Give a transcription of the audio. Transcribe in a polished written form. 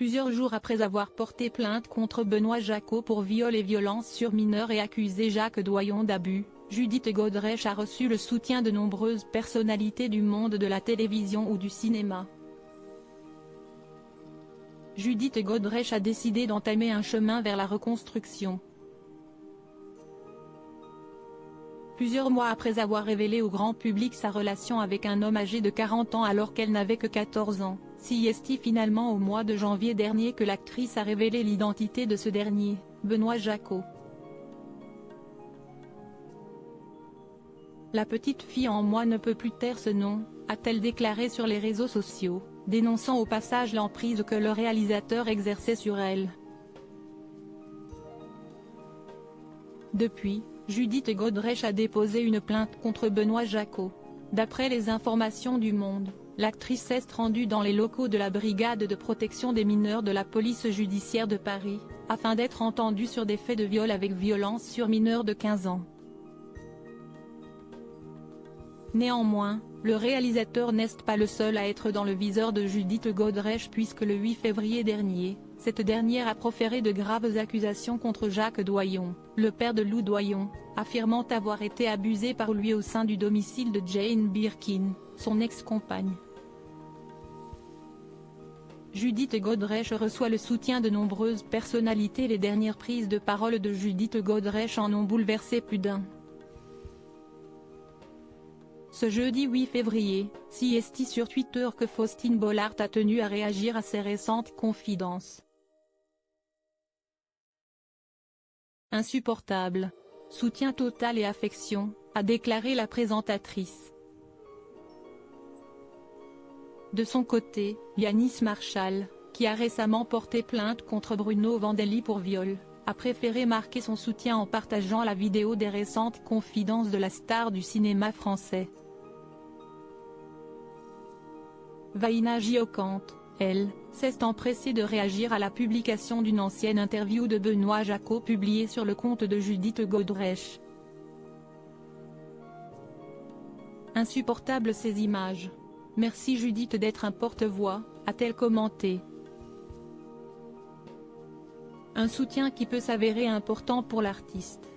Plusieurs jours après avoir porté plainte contre Benoît Jacot pour viol et violence sur mineurs et accusé Jacques Doyon d'abus, Judith Godrèche a reçu le soutien de nombreuses personnalités du monde de la télévision ou du cinéma. Judith Godrèche a décidé d'entamer un chemin vers la reconstruction. Plusieurs mois après avoir révélé au grand public sa relation avec un homme âgé de 40 ans alors qu'elle n'avait que 14 ans, c'est finalement au mois de janvier dernier que l'actrice a révélé l'identité de ce dernier, Benoît Jacot. La petite fille en moi ne peut plus taire ce nom, a-t-elle déclaré sur les réseaux sociaux, dénonçant au passage l'emprise que le réalisateur exerçait sur elle. Depuis, Judith Godrèche a déposé une plainte contre Benoît Jacot. D'après les informations du Monde, l'actrice s'est rendue dans les locaux de la Brigade de protection des mineurs de la police judiciaire de Paris, afin d'être entendue sur des faits de viol avec violence sur mineurs de 15 ans. Néanmoins, le réalisateur n'est pas le seul à être dans le viseur de Judith Godrèche puisque le 8 février dernier, cette dernière a proféré de graves accusations contre Jacques Doyon, le père de Lou Doyon, affirmant avoir été abusé par lui au sein du domicile de Jane Birkin, son ex-compagne. Judith Godrèche reçoit le soutien de nombreuses personnalités. Les dernières prises de parole de Judith Godrèche en ont bouleversé plus d'un. Ce jeudi 8 février, c'est sur Twitter que Faustine Bollaert a tenu à réagir à ses récentes confidences. Insupportable. Soutien total et affection, a déclaré la présentatrice. De son côté, Yanis Marshall, qui a récemment porté plainte contre Bruno Vandelli pour viol, a préféré marquer son soutien en partageant la vidéo des récentes confidences de la star du cinéma français. Vaina Giocante, elle, s'est empressée de réagir à la publication d'une ancienne interview de Benoît Jacot publiée sur le compte de Judith Godrèche. Insupportable ces images. Merci Judith d'être un porte-voix, a-t-elle commenté. Un soutien qui peut s'avérer important pour l'artiste.